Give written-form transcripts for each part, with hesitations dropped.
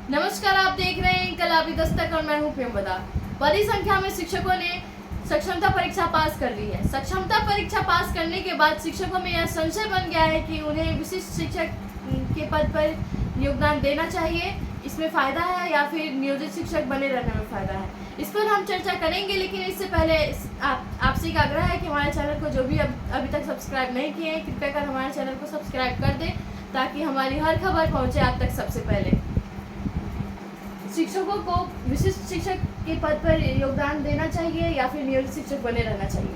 नमस्कार, आप देख रहे हैं इनकलाबी दस्तक और मैं हूं प्रेमवदा। बड़ी संख्या में शिक्षकों ने सक्षमता परीक्षा पास कर ली है। सक्षमता परीक्षा पास करने के बाद शिक्षकों में यह संशय बन गया है कि उन्हें विशिष्ट शिक्षक के पद पर योगदान देना चाहिए। इसमें फ़ायदा है या फिर नियोजित शिक्षक बने रहने में फ़ायदा है, इस पर हम चर्चा करेंगे। लेकिन इससे पहले आपसे एक आग्रह है कि हमारे चैनल को जो भी अभी तक सब्सक्राइब नहीं किए हैं, कृपया कर हमारे चैनल को सब्सक्राइब कर दें ताकि हमारी हर खबर पहुँचे आप तक सबसे पहले। शिक्षकों को विशिष्ट शिक्षक के पद पर योगदान देना चाहिए या फिर नियोजित शिक्षक बने रहना चाहिए?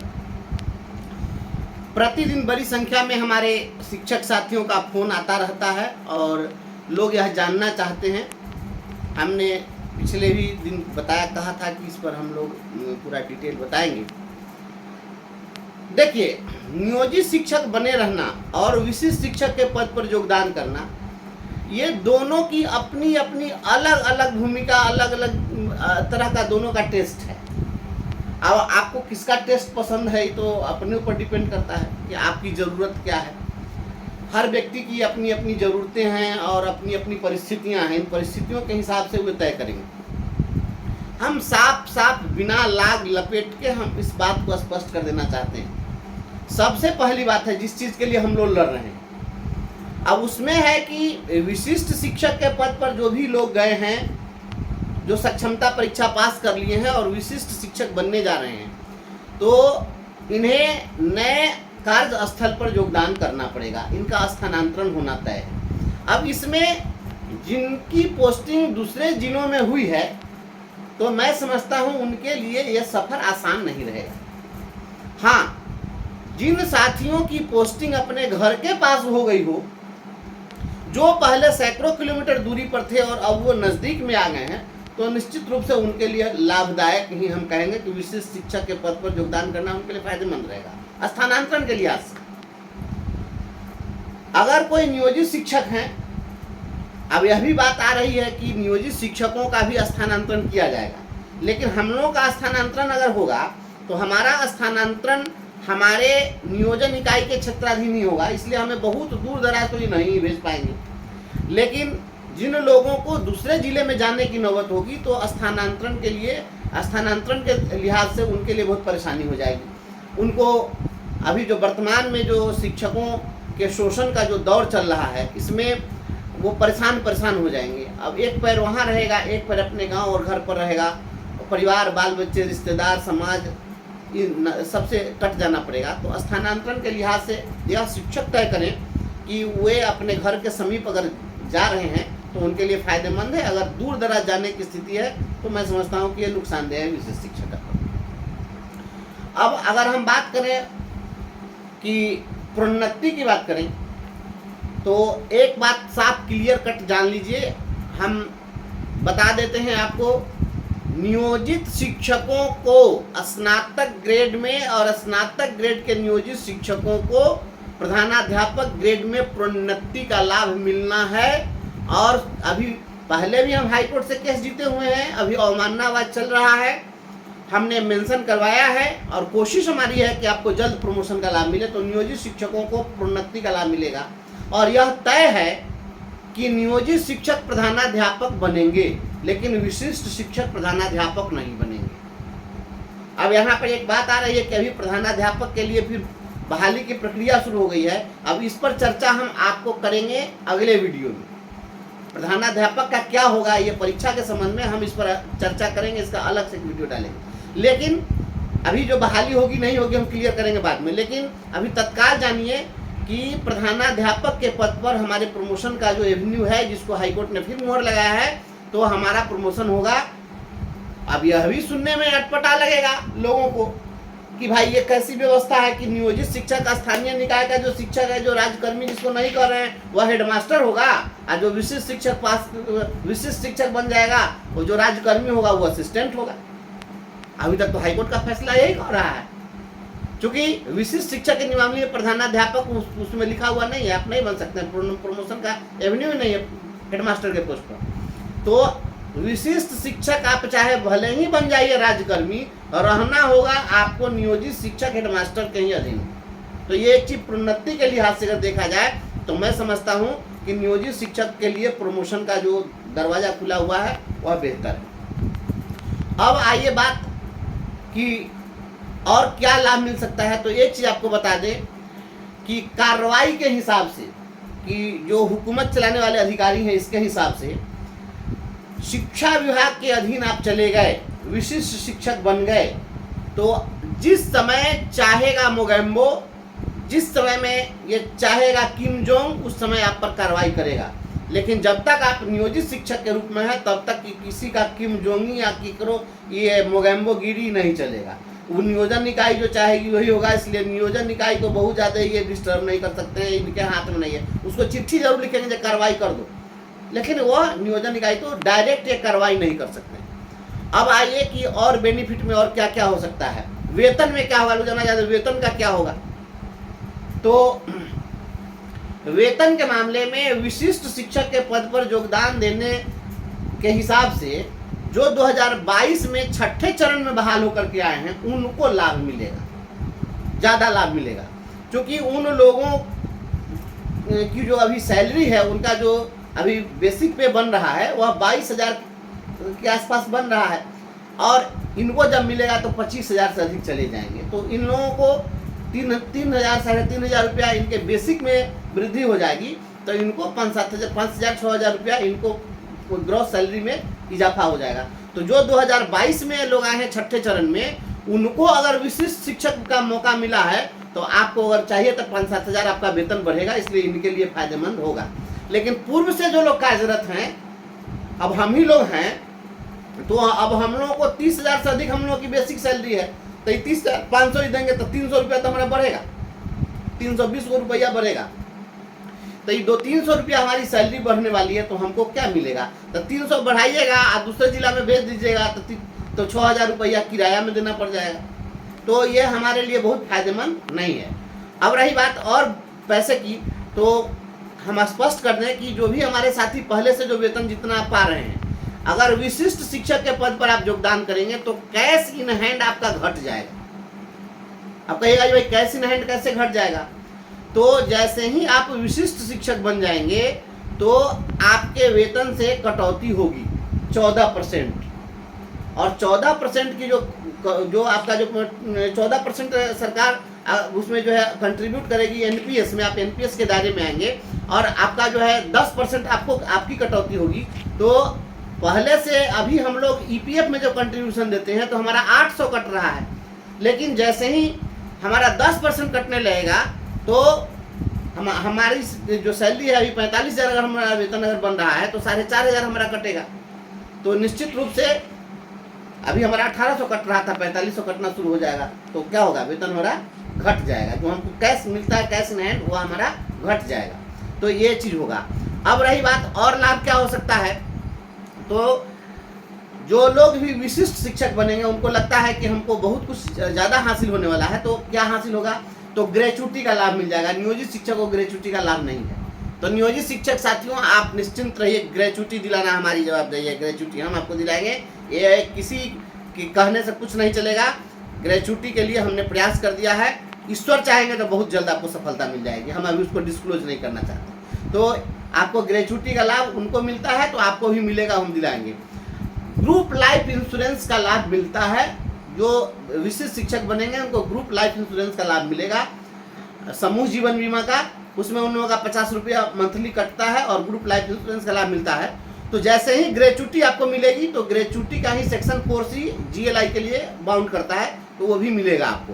प्रतिदिन बड़ी संख्या में हमारे शिक्षक साथियों का फोन आता रहता है और लोग यह जानना चाहते हैं। हमने पिछले भी दिन कहा था कि इस पर हम लोग पूरा डिटेल बताएंगे। देखिए, नियोजित शिक्षक बने रहना और विशिष्ट शिक्षक के पद पर योगदान करना, ये दोनों की अपनी अपनी अलग अलग भूमिका, अलग अलग तरह का दोनों का टेस्ट है। अब आपको किसका टेस्ट पसंद है तो अपने ऊपर डिपेंड करता है कि आपकी ज़रूरत क्या है। हर व्यक्ति की अपनी अपनी ज़रूरतें हैं और अपनी अपनी परिस्थितियां हैं। इन परिस्थितियों के हिसाब से वे तय करेंगे। हम साफ बिना लाग लपेट के हम इस बात को स्पष्ट कर देना चाहते हैं। सबसे पहली बात है जिस चीज़ के लिए हम लोग लड़ रहे हैं, अब उसमें है कि विशिष्ट शिक्षक के पद पर जो भी लोग गए हैं, जो सक्षमता परीक्षा पास कर लिए हैं और विशिष्ट शिक्षक बनने जा रहे हैं, तो इन्हें नए कार्यस्थल पर योगदान करना पड़ेगा। इनका स्थानांतरण होना तय है। अब इसमें जिनकी पोस्टिंग दूसरे जिलों में हुई है, तो मैं समझता हूं उनके लिए यह सफ़र आसान नहीं रहेगा। हाँ, जिन साथियों की पोस्टिंग अपने घर के पास हो गई हो, जो पहले सैकड़ों किलोमीटर दूरी पर थे और अब वो नज़दीक में आ गए हैं, तो निश्चित रूप से उनके लिए लाभदायक ही हम कहेंगे कि विशिष्ट शिक्षक के पद पर योगदान करना उनके लिए फायदेमंद रहेगा स्थानांतरण के लिहाज से। अगर कोई नियोजित शिक्षक हैं, अब यह भी बात आ रही है कि नियोजित शिक्षकों का भी स्थानांतरण किया जाएगा, लेकिन हम लोगों का स्थानांतरण अगर होगा तो हमारा स्थानांतरण हमारे नियोजन इकाई के क्षेत्राधीन ही होगा, इसलिए हमें बहुत दूर दराज तो नहीं भेज पाएंगे। लेकिन जिन लोगों को दूसरे जिले में जाने की नौबत होगी तो स्थानांतरण के लिहाज से उनके लिए बहुत परेशानी हो जाएगी। उनको अभी जो वर्तमान में जो शिक्षकों के शोषण का जो दौर चल रहा है, इसमें वो परेशान हो जाएंगे। अब एक पैर वहाँ रहेगा, एक पैर अपने गांव और घर पर रहेगा, परिवार, बाल बच्चे, रिश्तेदार, समाज, इन सबसे कट जाना पड़ेगा। तो स्थानांतरण के लिहाज से यह शिक्षक तय करें कि वे अपने घर के समीप अगर जा रहे हैं तो उनके लिए फ़ायदेमंद है। अगर दूर दराज जाने की स्थिति है तो मैं समझता हूँ कि यह नुकसानदेह है विशिष्ट शिक्षक का। अब अगर हम बात करें कि प्रोन्नति की बात करें, तो एक बात साफ क्लियर कट जान लीजिए, हम बता देते हैं आपको। नियोजित शिक्षकों को स्नातक ग्रेड में और स्नातक ग्रेड के नियोजित शिक्षकों को प्रधानाध्यापक ग्रेड में प्रोन्नति का लाभ मिलना है। और अभी पहले भी हम हाईकोर्ट से केस जीते हुए हैं, अभी अवमाननावाद चल रहा है, हमने मेंशन करवाया है और कोशिश हमारी है कि आपको जल्द प्रमोशन का लाभ मिले। तो नियोजित शिक्षकों को प्रोन्नति का लाभ मिलेगा और यह तय है कि नियोजित शिक्षक प्रधानाध्यापक बनेंगे, लेकिन विशिष्ट शिक्षक प्रधानाध्यापक नहीं बनेंगे। अब यहाँ पर एक बात आ रही है कि अभी प्रधानाध्यापक के लिए फिर बहाली की प्रक्रिया शुरू हो गई है। अब इस पर चर्चा हम आपको करेंगे अगले वीडियो में। प्रधानाध्यापक का क्या होगा, ये परीक्षा के संबंध में हम इस पर चर्चा करेंगे, इसका अलग से एक वीडियो डालेंगे। लेकिन अभी जो बहाली होगी नहीं होगी हम क्लियर करेंगे बाद में। लेकिन अभी तत्काल जानिए कि प्रधानाध्यापक के पद पर हमारे प्रमोशन का जो एवेन्यू है, जिसको हाईकोर्ट ने फिर मोहर लगाया है, तो हमारा प्रमोशन होगा। अब यह भी सुनने में अटपटा लगेगा लोगों को कि भाई ये कैसी व्यवस्था है कि नियोजित शिक्षक स्थानीय निकाय का जो शिक्षक है, जो राज्यकर्मी जिसको नहीं कर रहे हैं, वह हेडमास्टर होगा, और जो विशिष्ट शिक्षक बन जाएगा, वो जो राज्यकर्मी होगा वो असिस्टेंट होगा। अभी तक तो हाईकोर्ट का फैसला यही कह रहा है। क्योंकि विशिष्ट शिक्षक के नियमावली में प्रधानाध्यापक उसमें लिखा हुआ नहीं है, आप नहीं बन सकते, प्रमोशन का एवेन्यू नहीं है हेडमास्टर के पोस्ट पर। तो विशिष्ट शिक्षक आप चाहे भले ही बन जाइए राज्यकर्मी, रहना होगा आपको नियोजित शिक्षक हेडमास्टर के ही अधीन। तो ये एक चीज प्रोन्नति के लिहाज से अगर देखा जाए तो मैं समझता हूँ कि नियोजित शिक्षक के लिए प्रमोशन का जो दरवाज़ा खुला हुआ है वह बेहतर है। अब आइए बात कि और क्या लाभ मिल सकता है। तो एक चीज़ आपको बता दें कि कार्रवाई के हिसाब से, कि जो हुकूमत चलाने वाले अधिकारी हैं इसके हिसाब से, शिक्षा विभाग के अधीन आप चले गए, विशिष्ट शिक्षक बन गए, तो जिस समय चाहेगा मोगेम्बो, जिस समय में ये चाहेगा किम जोंग, उस समय आप पर कार्रवाई करेगा। लेकिन जब तक आप नियोजित शिक्षक के रूप में हैं तब तक कि किसी का किम जोंगी या किकरो ये मोगेम्बो गिरी नहीं चलेगा। वो नियोजन निकाय जो चाहेगी वही होगा, इसलिए नियोजन निकाय को बहुत ज़्यादा ये डिस्टर्ब नहीं कर सकते हैं, इनके हाथ में नहीं है। उसको चिट्ठी जरूर लिखेंगे जो कार्रवाई कर दो, लेकिन वह नियोजन निकाय तो डायरेक्ट ये कार्रवाई नहीं कर सकते। अब आइए कि और बेनिफिट में और क्या क्या हो सकता है। वेतन में क्या होगा, लोग जानना चाहते हैं वेतन का क्या होगा। तो वेतन के मामले में विशिष्ट शिक्षक के पद पर योगदान देने के हिसाब से जो 2022 में छठे चरण में बहाल होकर के आए हैं उनको लाभ मिलेगा, ज़्यादा लाभ मिलेगा, क्योंकि उन लोगों की जो अभी सैलरी है, उनका जो अभी बेसिक पे बन रहा है वह 22,000 के आसपास बन रहा है, और इनको जब मिलेगा तो 25,000 से अधिक चले जाएंगे। तो इन लोगों को 3,000 साढ़े 3,000 रुपया इनके बेसिक में वृद्धि हो जाएगी, तो इनको 5,000 6,000 रुपया इनको ग्रॉस सैलरी में इजाफा हो जाएगा। तो जो 2022 में लोग आए हैं छठे चरण में, उनको अगर विशिष्ट शिक्षक का मौका मिला है तो आपको अगर चाहिए तो 5-7 हज़ार आपका वेतन बढ़ेगा, इसलिए इनके लिए फायदेमंद होगा। लेकिन पूर्व से जो लोग कार्यरत हैं, अब हम ही लोग हैं, तो अब हम लोगों को 30,000 से अधिक हम लोगों की बेसिक सैलरी है, तो 30,500 ही देंगे तो 300 रुपया तो हमारा बढ़ेगा, 320 रुपया बढ़ेगा। तो ये 200-300 रुपया हमारी सैलरी बढ़ने वाली है, तो हमको क्या मिलेगा, तो 300 बढ़ाइएगा और दूसरे जिला में भेज दीजिएगा तो 6,000 रुपया किराया में देना पड़ जाएगा। तो ये हमारे लिए बहुत फायदेमंद नहीं है। अब रही बात और पैसे की, तो हम स्पष्ट कर दें कि जो भी हमारे साथी पहले से जो वेतन जितना आप पा रहे हैं, अगर विशिष्ट शिक्षक के पद पर आप योगदान करेंगे तो कैश इन हैंड आपका घट जाएगा। आप कहिएगा भाई कैश इन हैंड कैसे घट जाएगा, तो जैसे ही आप विशिष्ट शिक्षक बन जाएंगे तो आपके वेतन से कटौती होगी 14%, और 14% की जो आपका जो 14% सरकार उसमें जो है कंट्रीब्यूट करेगी एनपीएस में, आप एनपीएस के दायरे में आएंगे, और आपका जो है 10% आपकी कटौती होगी। तो पहले से अभी हम लोग ईपीएफ में जो कंट्रीब्यूशन देते हैं तो हमारा 800 कट रहा है, लेकिन जैसे ही हमारा 10% कटने लगेगा तो हमारी जो सैलरी है अभी 45,000 अगर हमारा वेतन अगर बन रहा है तो 4,500 हमारा कटेगा। तो निश्चित रूप से अभी हमारा 1,800 कट रहा था, 4,500 कटना शुरू हो जाएगा, तो क्या होगा, वेतन हमारा घट जाएगा। जो हमको कैश मिलता है कैश इन हैंड वो हमारा घट जाएगा। तो ये चीज़ होगा। अब रही बात और लाभ क्या हो सकता है, तो जो लोग भी विशिष्ट शिक्षक बनेंगे उनको लगता है कि हमको बहुत कुछ ज़्यादा हासिल होने वाला है, तो क्या हासिल होगा, तो ग्रेचुटी का लाभ मिल जाएगा। नियोजित शिक्षक को ग्रेचुटी का लाभ नहीं है। तो नियोजित शिक्षक साथियों आप निश्चिंत रहिए, ग्रेचुटी दिलाना हमारी जवाबदेही है। ग्रेचुटी हम आपको दिलाएंगे, ये किसी के कहने से कुछ नहीं चलेगा। ग्रेचुटी के लिए हमने प्रयास कर दिया है, ईश्वर चाहेंगे तो बहुत जल्द आपको सफलता मिल जाएगी। हम अभी उसको डिस्क्लोज नहीं करना चाहते। तो आपको ग्रेचुटी का लाभ उनको मिलता है तो आपको भी मिलेगा, हम दिलाएंगे। ग्रुप लाइफ इंश्योरेंस का लाभ मिलता है, जो विशिष्ट शिक्षक बनेंगे उनको ग्रुप लाइफ इंश्योरेंस का लाभ मिलेगा। समूह जीवन बीमा का, उसमें उन लोगों का 50 रुपया मंथली कटता है और ग्रुप लाइफ इंश्योरेंस का लाभ मिलता है। तो जैसे ही ग्रेचुटी आपको मिलेगी तो ग्रेचुटी का ही सेक्शन 4C जीएलआई के लिए बाउंड करता है, तो वो भी मिलेगा आपको।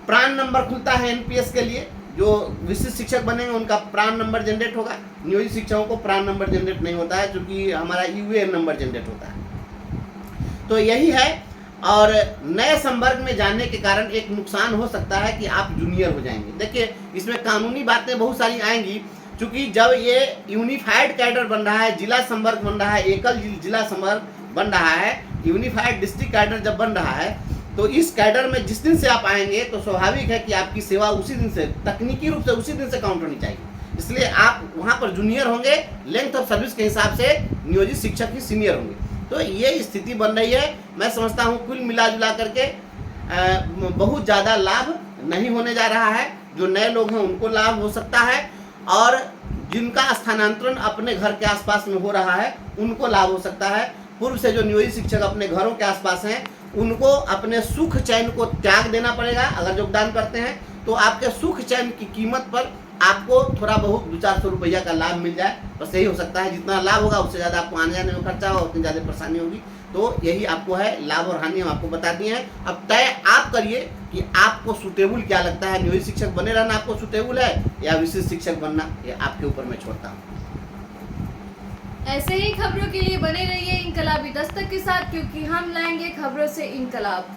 प्राण नंबर खुलता है एनपीएस के लिए, जो विशिष्ट शिक्षक बनेंगे उनका प्राण नंबर जनरेट होगा। नियोजित शिक्षकों को प्राण नंबर जनरेट नहीं होता है, क्योंकि हमारा यूएएन नंबर जनरेट होता है। तो यही है। और नए संवर्ग में जाने के कारण एक नुकसान हो सकता है कि आप जूनियर हो जाएंगे। देखिए इसमें कानूनी बातें बहुत सारी आएंगी, क्योंकि जब ये यूनिफाइड कैडर बन रहा है, जिला संवर्ग बन रहा है, एकल जिला संवर्ग बन रहा है, यूनिफाइड डिस्ट्रिक्ट कैडर जब बन रहा है, तो इस कैडर में जिस दिन से आप आएंगे तो स्वाभाविक है कि आपकी सेवा उसी दिन से, तकनीकी रूप से उसी दिन से काउंट होनी चाहिए। इसलिए आप वहाँ पर जूनियर होंगे, लेंथ ऑफ सर्विस के हिसाब से नियोजित शिक्षक ही सीनियर होंगे। तो ये स्थिति बन रही है। मैं समझता हूँ कुल मिला जुला करके बहुत ज़्यादा लाभ नहीं होने जा रहा है। जो नए लोग हैं उनको लाभ हो सकता है, और जिनका स्थानांतरण अपने घर के आसपास में हो रहा है उनको लाभ हो सकता है। पूर्व से जो नियोजित शिक्षक अपने घरों के आसपास हैं, उनको अपने सुख चैन को त्याग देना पड़ेगा। अगर योगदान करते हैं तो आपके सुख चैन की कीमत पर आपको थोड़ा बहुत 200-400 रुपया का लाभ मिल जाए, बस यही हो सकता है। जितना लाभ होगा उससे ज़्यादा आपको आने जाने में खर्चा होगा, उतनी ज़्यादा परेशानी होगी। तो यही आपको है, लाभ और हानि हम आपको बता दिए हैं। अब तय आप करिए कि आपको सूटेबल क्या लगता है। नियोजित शिक्षक बने रहना आपको सूटेबल है या विशिष्ट शिक्षक बनना, ये आपके ऊपर मैं छोड़ता हूँ। ऐसे ही खबरों के लिए बने रहिए इनकलाबी दस्तक के साथ, क्योंकि हम लाएंगे खबरों से इनकलाब।